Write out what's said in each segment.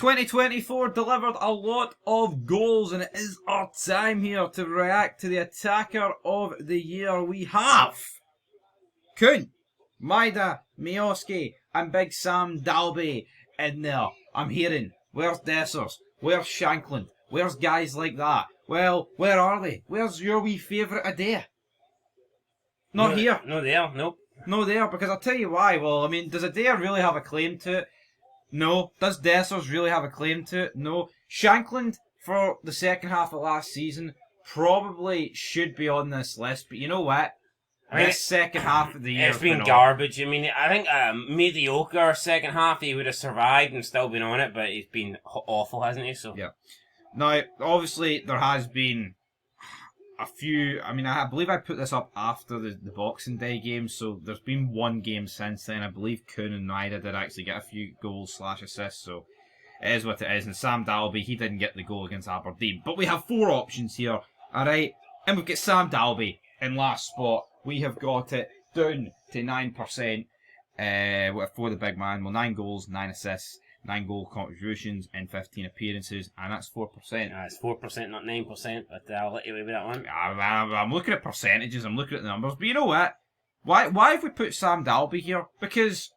2024 delivered a lot of goals, and it is our time here to react to the attacker of the year. We have Kuhn, Maida, Miovski, and Big Sam Dalby in there. I'm hearing, where's Dessers? Where's Shankland? Where's guys like that? Well, where are they? Where's your wee favourite Adair? Not here. No there, nope. No there, because I'll tell you why. Well, I mean, does Adair really have a claim to it? No. Does Dessers really have a claim to it? No. Shankland, for the second half of last season, probably should be on this list, but you know what? This second half of the year it's been garbage. I mean, I think mediocre second half he would have survived and still been on it, but he's been awful, hasn't he? So yeah. Now, obviously, there has been a few. I mean, I believe I put this up after the Boxing Day game, so there's been one game since then. I believe Kuhn and Maida did actually get a few goals/assists, so it is what it is. And Sam Dalby, he didn't get the goal against Aberdeen. But we have four options here, alright? And we've got Sam Dalby in last spot. We have got it down to 9% for the big man. Well, 9 goals, 9 assists, 9 goal contributions in 15 appearances, and that's 4%. It's 4%, not 9%, but I'll let you away with that one. I'm looking at percentages, I'm looking at the numbers, but you know what? Why have we put Sam Dalby here? Because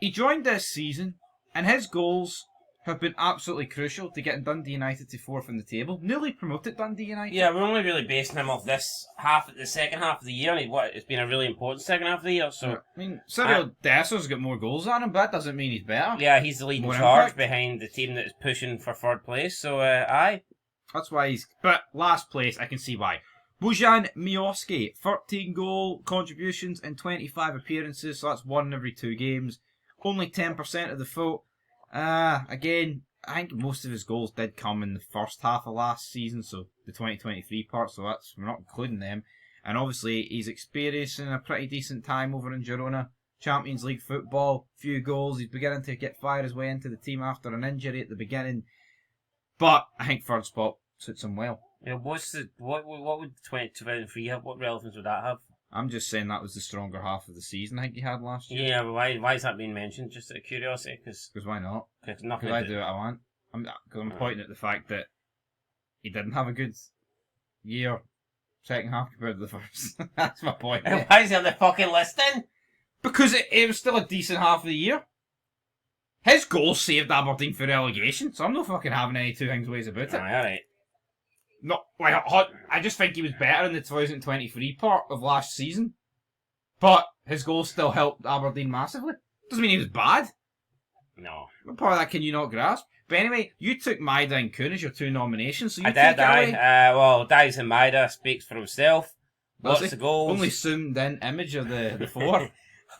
he joined this season, and his goals have been absolutely crucial to getting Dundee United to 4th in the table. Nearly promoted Dundee United. Yeah, we're only really basing him off this the second half of the year, and it's been a really important second half of the year. So I mean, Cyril Desser's got more goals on him, but that doesn't mean he's better. Yeah, he's the leading charge behind the team that is pushing for third place. So aye, that's why he's. But last place, I can see why. Bojan Miovski, 13 goal contributions in 25 appearances, so that's 1 every 2 games. Only 10% of the vote. Again, I think most of his goals did come in the first half of last season, so the 2023 part, so we're not including them. And obviously, he's experiencing a pretty decent time over in Girona. Champions League football, few goals. He's beginning to get fire his way into the team after an injury at the beginning. But I think third spot suits him well. Yeah, what would 2023 have? What relevance would that have? I'm just saying that was the stronger half of the season I think he had last year. Yeah, but why is that being mentioned? Just out of curiosity? Because why not? Because I do what I want. I'm pointing at the fact that he didn't have a good year, second half compared to the first. That's my point. And why is he on the fucking list then? Because it was still a decent half of the year. His goals saved Aberdeen for relegation, so I'm not fucking having any two ways about it. Alright. No, I just think he was better in the 2023 part of last season. But his goals still helped Aberdeen massively. Doesn't mean he was bad. No. What part of that can you not grasp? But anyway, you took Maida and Kuhn as your 2 nominations, so you I did, well, Dice and Maida speaks for himself. Lots of goals. Only zoomed in image of the 4.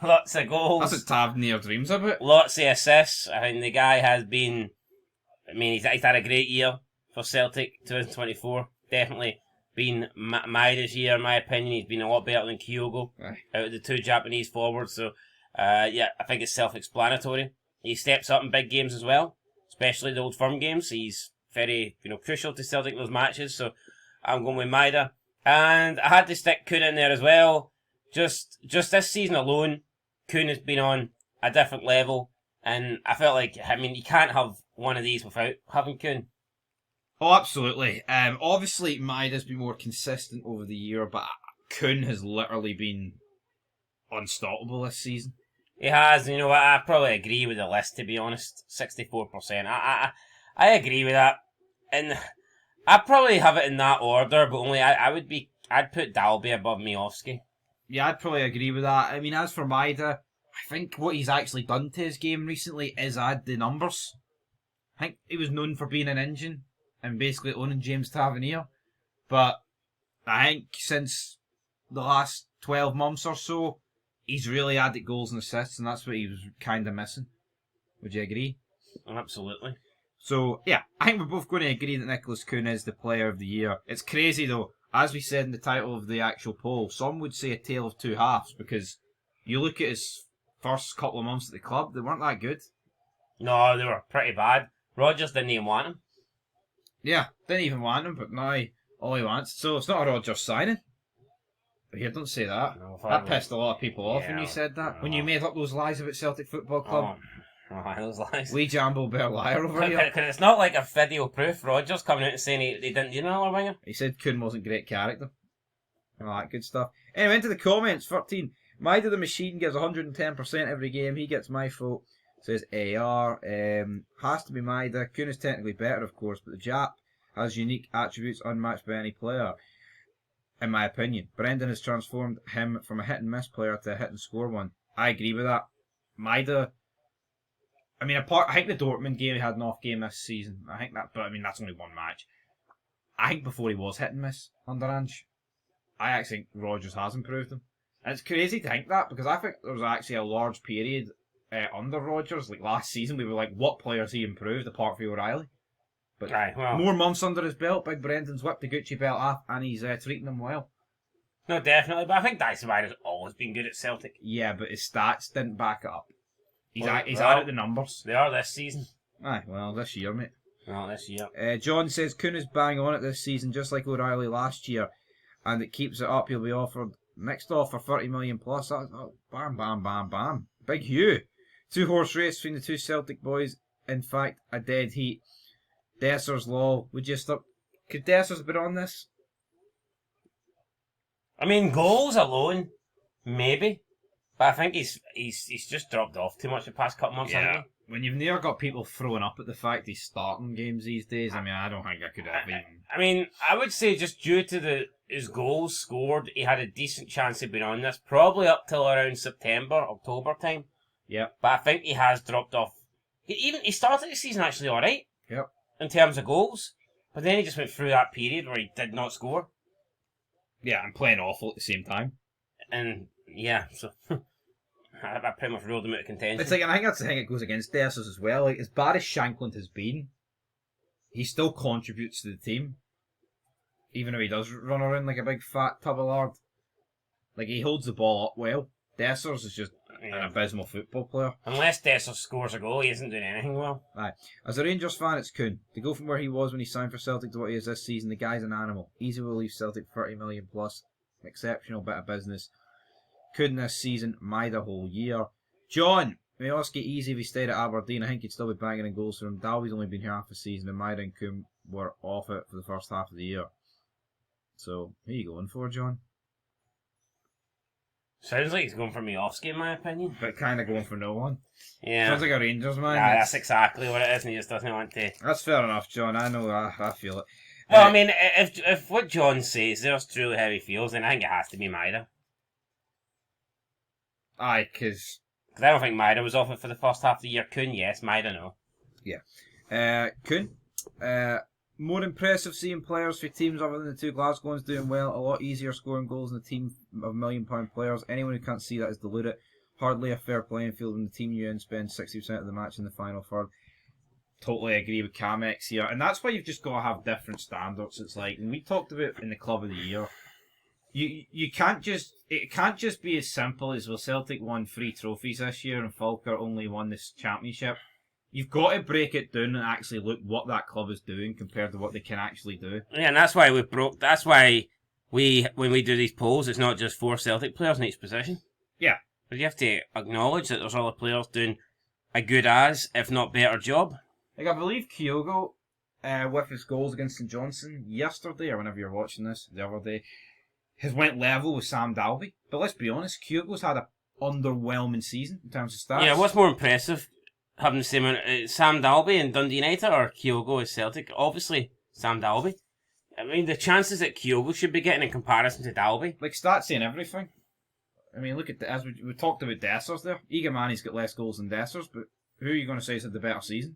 Lots of goals. That's what Tavernier dreams about. Lots of assists. I mean, the guy has been... I mean, he's had a great year for Celtic 2024. Definitely been Maida's year, in my opinion. He's been a lot better than Kyogo out of the 2 Japanese forwards. So, yeah, I think it's self-explanatory. He steps up in big games as well, especially the Old Firm games. He's very, crucial to Celtic in those matches. So, I'm going with Maida. And I had to stick Kuhn in there as well. Just this season alone, Kuhn has been on a different level. And I felt like, you can't have one of these without having Kuhn. Oh, absolutely. Obviously, Maida's been more consistent over the year, but Kuhn has literally been unstoppable this season. He has, I probably agree with the list, to be honest. 64%. I agree with that. And I probably have it in that order, but only I'd put Dalby above Miovski. Yeah, I'd probably agree with that. I mean, as for Maida, I think what he's actually done to his game recently is add the numbers. I think he was known for being an engine and basically owning James Tavernier. But I think since the last 12 months or so, he's really added goals and assists, and that's what he was kind of missing. Would you agree? Absolutely. So, yeah, I think we're both going to agree that Nicholas Kuhn is the player of the year. It's crazy, though. As we said in the title of the actual poll, some would say a tale of two halves, because you look at his first couple of months at the club, they weren't that good. No, they were pretty bad. Rodgers didn't even want him. Yeah, didn't even want him, but now all he wants. So it's not a Rodgers signing. But here, don't say that. No, that pissed a lot of people off when you said that. No. When you made up those lies about Celtic Football Club. Oh, those lies. We Jambo Bear liar over here. Because it's not like a video proof. Rogers coming out and saying he didn't need another winger. He said Kuhn wasn't great character. All that good stuff. Anyway, into the comments. 13. Maida the Machine gives 110% every game. He gets my vote. Says AR. Has to be Maida. Kuhn is technically better, of course, but the Jap has unique attributes unmatched by any player, in my opinion. Brendan has transformed him from a hit and miss player to a hit and score one. I agree with that. Maida, I think the Dortmund game, he had an off game this season. I think that, but that's only one match. I think before he was hit and miss under Ange. I actually think Rodgers has improved him. And it's crazy to think that, because I think there was actually a large period under Rodgers, like last season, we were like, what players he improved apart from O'Reilly? But more months under his belt, Big Brendan's whipped the Gucci belt off, and he's treating them well. No, definitely, but I think Dyson Ryder's always been good at Celtic. Yeah, but his stats didn't back it up. He's added the numbers. They are this season. Aye, well, this year, mate. Well, this year. John says Kuhn is bang on it this season, just like O'Reilly last year, and it keeps it up. He'll be offered next offer 30 million plus. Bam, bam, bam, bam. Big Hugh. 2-horse race between the two Celtic boys. In fact, a dead heat. Desser's law. Would you stop? Could Dessers have been on this? I mean, goals alone, maybe. But I think he's just dropped off too much the past couple months. Yeah. When you've never got people throwing up at the fact he's starting games these days, I don't think I could have even. I would say just due to his goals scored, he had a decent chance of being on this, probably up till around September, October time. Yep. But I think he has dropped off. He started the season actually alright. Yep. In terms of goals. But then he just went through that period where he did not score. Yeah, and playing awful at the same time. And, yeah, so I pretty much ruled him out of contention. It's like, and I think that's the thing that goes against Dessers as well. Like, as bad as Shankland has been, he still contributes to the team. Even if he does run around like a big fat tub of lard. Like, he holds the ball up well. Dessers is just an abysmal football player. Unless Dessers scores a goal, he isn't doing anything well. Aye. As a Rangers fan, it's Kuhn. To go from where he was when he signed for Celtic to what he is this season, the guy's an animal. Easy will leave Celtic 30 million plus. Exceptional bit of business. Kuhn this season, Maida whole year. John, Miovski easy if he stayed at Aberdeen. I think he'd still be banging in goals for him. Dalby's only been here half a season, and Maida and Kuhn were off it for the first half of the year. So, who are you going for, John? Sounds like he's going for Miovski, in my opinion. But kind of going for no one. Yeah. Sounds like a Rangers man. Yeah, that's exactly what it is, and he just doesn't want to. That's fair enough, John. I know. I feel it. Well, if what John says, there's truly how he feels, then I think it has to be Maida. Aye, because I don't think Maida was off it for the first half of the year. Kuhn, yes. Maida, no. Yeah. Kuhn. More impressive seeing players for teams other than the two Glasgows doing well. A lot easier scoring goals in a team of £1 million players. Anyone who can't see that is deluded. Hardly a fair playing field when the team you in spends 60% of the match in the final third. Totally agree with Camex here. And that's why you've just got to have different standards. It's like, and we talked about in the Club of the Year, it can't just be as simple as, well, Celtic won 3 trophies this year and Falkirk only won this championship. You've got to break it down and actually look what that club is doing compared to what they can actually do. Yeah, and that's why when we do these polls, it's not just 4 Celtic players in each position. Yeah. But you have to acknowledge that there's other players doing a good as, if not better, job. Like, I believe Kyogo, with his goals against St Johnstone yesterday, or whenever you're watching this, the other day, has went level with Sam Dalby. But let's be honest, Kyogo's had an underwhelming season in terms of stats. Yeah, what's more impressive? Having the same Sam Dalby and Dundee United or Kyogo as Celtic? Obviously, Sam Dalby. I mean, the chances that Kyogo should be getting in comparison to Dalby. Like, stats saying everything. I mean, look at as we talked about Dessers there. Egamani's got less goals than Dessers, but who are you going to say has had the better season?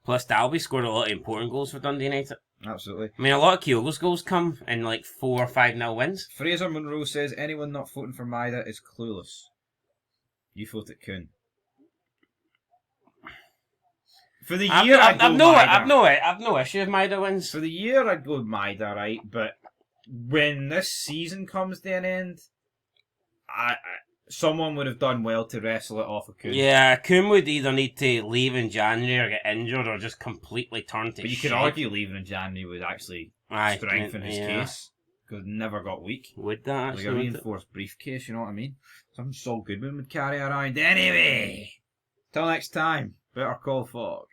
Plus, Dalby scored a lot of important goals for Dundee United. Absolutely. I mean, a lot of Kyogo's goals come in like 4 or 5-0 wins. Fraser Monroe says anyone not voting for Maida is clueless. You voted Kuhn. For the year, I've no issue if Maida wins. For the year, I'd go with Maida, right? But when this season comes to an end, someone would have done well to wrestle it off of Kuhn. Yeah, Kuhn would either need to leave in January or get injured or just completely turn to But you could argue leaving in January would actually strengthen his case. Because it never got weak. Would that actually? Like a reinforced briefcase, you know what I mean? Something so good would carry around. Anyway, till next time. Better Call Fogg.